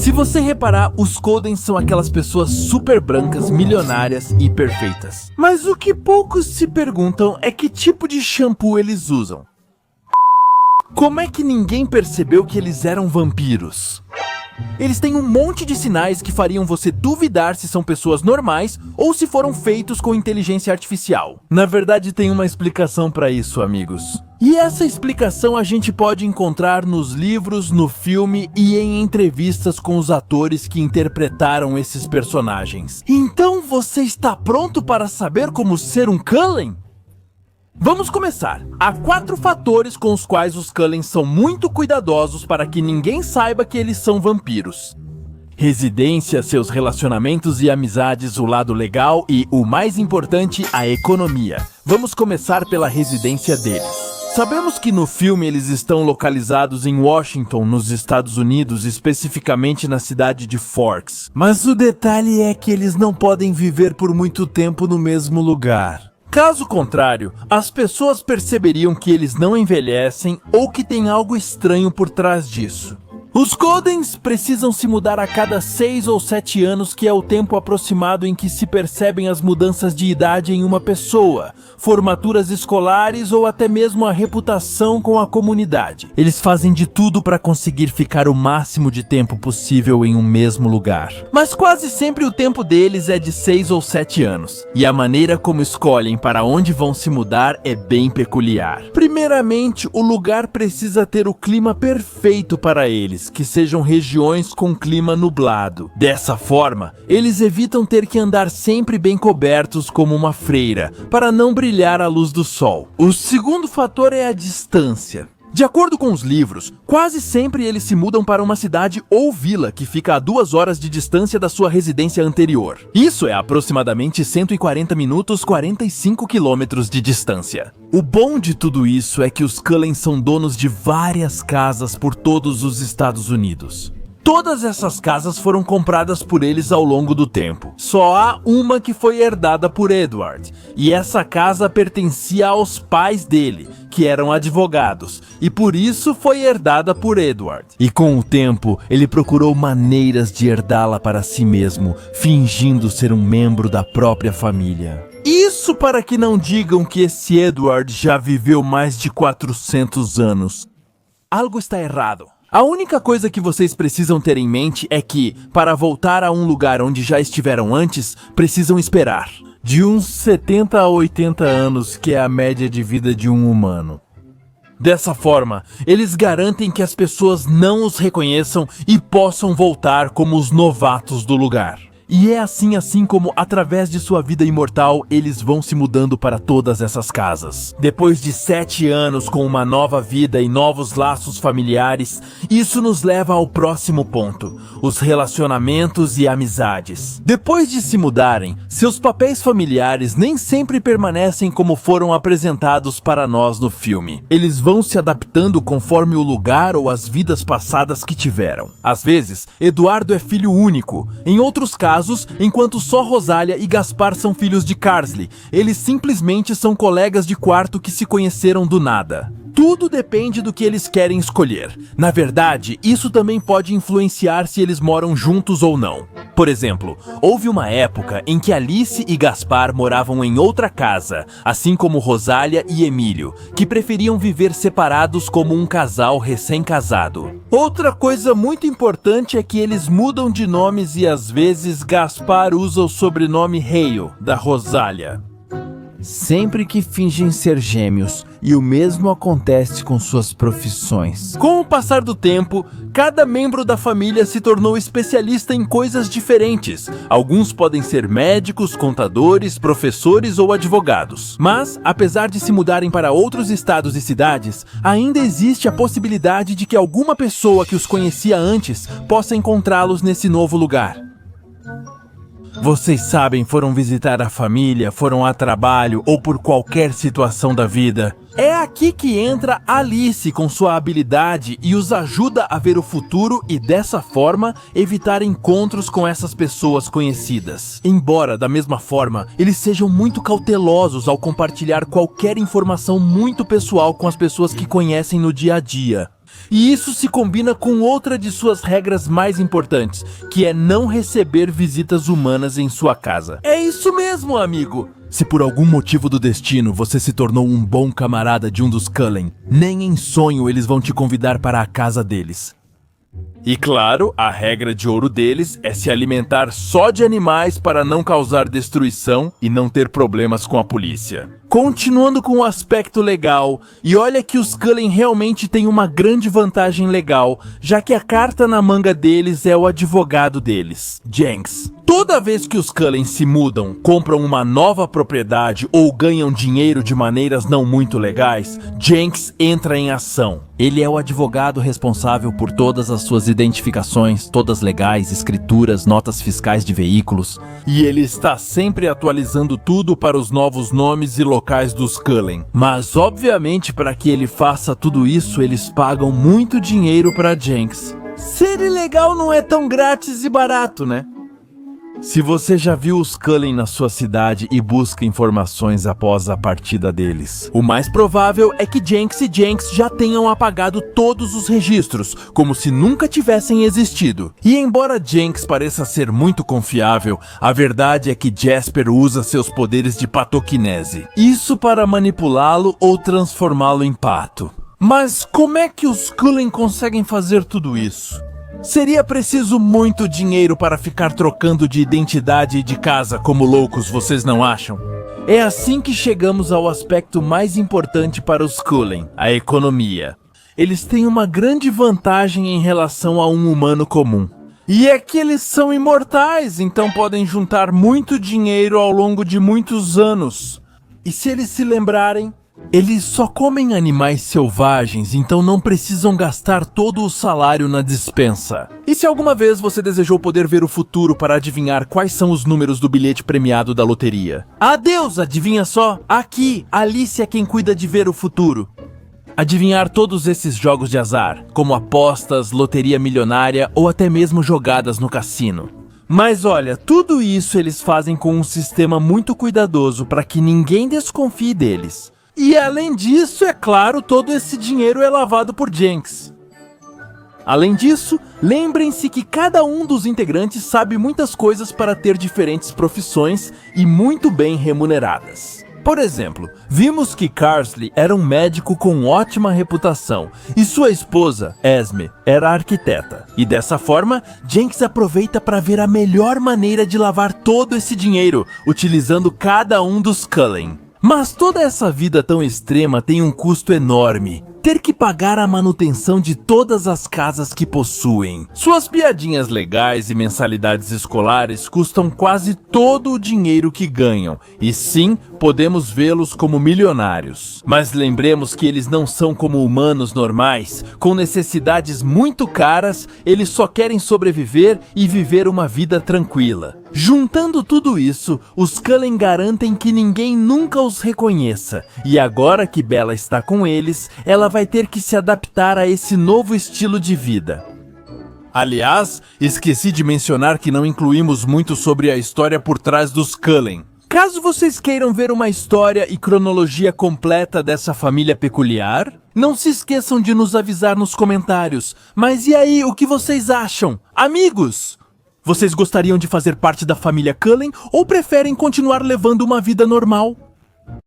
Se você reparar, os Coldens são aquelas pessoas super brancas, milionárias e perfeitas. Mas o que poucos se perguntam é que tipo de shampoo eles usam. Como é que ninguém percebeu que eles eram vampiros? Eles têm um monte de sinais que fariam você duvidar se são pessoas normais ou se foram feitos com inteligência artificial. Na verdade, tem uma explicação para isso, amigos. E essa explicação a gente pode encontrar nos livros, no filme e em entrevistas com os atores que interpretaram esses personagens. Então você está pronto para saber como ser um Cullen? Vamos começar. Há 4 fatores com os quais os Cullens são muito cuidadosos para que ninguém saiba que eles são vampiros. Residência, seus relacionamentos e amizades, o lado legal e, o mais importante, a economia. Vamos começar pela residência deles. Sabemos que no filme eles estão localizados em Washington, nos Estados Unidos, especificamente na cidade de Forks. Mas o detalhe é que eles não podem viver por muito tempo no mesmo lugar. Caso contrário, as pessoas perceberiam que eles não envelhecem ou que tem algo estranho por trás disso. Os Coldens precisam se mudar a cada 6 ou 7 anos, que é o tempo aproximado em que se percebem as mudanças de idade em uma pessoa, formaturas escolares ou até mesmo a reputação com a comunidade. Eles fazem de tudo para conseguir ficar o máximo de tempo possível em um mesmo lugar. Mas quase sempre o tempo deles é de 6 ou 7 anos, e a maneira como escolhem para onde vão se mudar é bem peculiar. Primeiramente, o lugar precisa ter o clima perfeito para eles, que sejam regiões com clima nublado. Dessa forma, eles evitam ter que andar sempre bem cobertos como uma freira, para não brilhar à luz do sol. O segundo fator é a distância. De acordo com os livros, quase sempre eles se mudam para uma cidade ou vila que fica a 2 horas de distância da sua residência anterior. Isso é aproximadamente 140 minutos, 45 quilômetros de distância. O bom de tudo isso é que os Cullens são donos de várias casas por todos os Estados Unidos. Todas essas casas foram compradas por eles ao longo do tempo. Só há uma que foi herdada por Edward, e essa casa pertencia aos pais dele, que eram advogados, e por isso foi herdada por Edward. E com o tempo, ele procurou maneiras de herdá-la para si mesmo, fingindo ser um membro da própria família. Isso para que não digam que esse Edward já viveu mais de 400 anos. Algo está errado. A única coisa que vocês precisam ter em mente é que, para voltar a um lugar onde já estiveram antes, precisam esperar. De uns 70 a 80 anos, que é a média de vida de um humano. Dessa forma, eles garantem que as pessoas não os reconheçam e possam voltar como os novatos do lugar. E é assim como, através de sua vida imortal, eles vão se mudando para todas essas casas. Depois de 7 anos com uma nova vida e novos laços familiares, isso nos leva ao próximo ponto: os relacionamentos e amizades. Depois de se mudarem, seus papéis familiares nem sempre permanecem como foram apresentados para nós no filme. Eles vão se adaptando conforme o lugar ou as vidas passadas que tiveram. Às vezes, Eduardo é filho único. Em outros casos, enquanto só Rosália e Gaspar são filhos de Carsley, eles simplesmente são colegas de quarto que se conheceram do nada. Tudo depende do que eles querem escolher. Na verdade, isso também pode influenciar se eles moram juntos ou não. Por exemplo, houve uma época em que Alice e Gaspar moravam em outra casa, assim como Rosália e Emílio, que preferiam viver separados como um casal recém-casado. Outra coisa muito importante é que eles mudam de nomes e às vezes Gaspar usa o sobrenome Hale, da Rosália. Sempre que fingem ser gêmeos, e o mesmo acontece com suas profissões. Com o passar do tempo, cada membro da família se tornou especialista em coisas diferentes. Alguns podem ser médicos, contadores, professores ou advogados. Mas, apesar de se mudarem para outros estados e cidades, ainda existe a possibilidade de que alguma pessoa que os conhecia antes possa encontrá-los nesse novo lugar. Vocês sabem, foram visitar a família, foram a trabalho ou por qualquer situação da vida. É aqui que entra Alice com sua habilidade e os ajuda a ver o futuro e, dessa forma, evitar encontros com essas pessoas conhecidas. Embora, da mesma forma, eles sejam muito cautelosos ao compartilhar qualquer informação muito pessoal com as pessoas que conhecem no dia a dia. E isso se combina com outra de suas regras mais importantes, que é não receber visitas humanas em sua casa. É isso mesmo, amigo! Se por algum motivo do destino você se tornou um bom camarada de um dos Cullen, nem em sonho eles vão te convidar para a casa deles. E claro, a regra de ouro deles é se alimentar só de animais para não causar destruição e não ter problemas com a polícia. Continuando com o aspecto legal, e olha que os Cullen realmente têm uma grande vantagem legal, já que a carta na manga deles é o advogado deles, Jenks. Toda vez que os Cullen se mudam, compram uma nova propriedade ou ganham dinheiro de maneiras não muito legais, Jenks entra em ação. Ele é o advogado responsável por todas as suas identificações, todas legais, escrituras, notas fiscais de veículos. E ele está sempre atualizando tudo para os novos nomes e locais dos Cullen. Mas obviamente para que ele faça tudo isso, eles pagam muito dinheiro para Jenks. Ser ilegal não é tão grátis e barato, né? Se você já viu os Cullen na sua cidade e busca informações após a partida deles, o mais provável é que Jenks e Jenks já tenham apagado todos os registros, como se nunca tivessem existido. E embora Jenks pareça ser muito confiável, a verdade é que Jasper usa seus poderes de patoquinese. Isso para manipulá-lo ou transformá-lo em pato. Mas como é que os Cullen conseguem fazer tudo isso? Seria preciso muito dinheiro para ficar trocando de identidade e de casa como loucos, vocês não acham? É assim que chegamos ao aspecto mais importante para os Cullen, a economia. Eles têm uma grande vantagem em relação a um humano comum. E é que eles são imortais, então podem juntar muito dinheiro ao longo de muitos anos. E se eles se lembrarem, eles só comem animais selvagens, então não precisam gastar todo o salário na despensa. E se alguma vez você desejou poder ver o futuro para adivinhar quais são os números do bilhete premiado da loteria? Adeus, adivinha só? Aqui, Alice é quem cuida de ver o futuro. Adivinhar todos esses jogos de azar, como apostas, loteria milionária ou até mesmo jogadas no cassino. Mas olha, tudo isso eles fazem com um sistema muito cuidadoso para que ninguém desconfie deles. E além disso, é claro, todo esse dinheiro é lavado por Jenks. Além disso, lembrem-se que cada um dos integrantes sabe muitas coisas para ter diferentes profissões e muito bem remuneradas. Por exemplo, vimos que Carsley era um médico com ótima reputação e sua esposa, Esme, era arquiteta. E dessa forma, Jenks aproveita para ver a melhor maneira de lavar todo esse dinheiro, utilizando cada um dos Cullen. Mas toda essa vida tão extrema tem um custo enorme. Ter que pagar a manutenção de todas as casas que possuem. Suas piadinhas legais e mensalidades escolares custam quase todo o dinheiro que ganham. E sim, podemos vê-los como milionários. Mas lembremos que eles não são como humanos normais. Com necessidades muito caras, eles só querem sobreviver e viver uma vida tranquila. Juntando tudo isso, os Cullen garantem que ninguém nunca os reconheça. E agora que Bella está com eles, ela vai ter que se adaptar a esse novo estilo de vida. Aliás, esqueci de mencionar que não incluímos muito sobre a história por trás dos Cullen. Caso vocês queiram ver uma história e cronologia completa dessa família peculiar, não se esqueçam de nos avisar nos comentários. Mas e aí, o que vocês acham? Amigos! Vocês gostariam de fazer parte da família Cullen ou preferem continuar levando uma vida normal?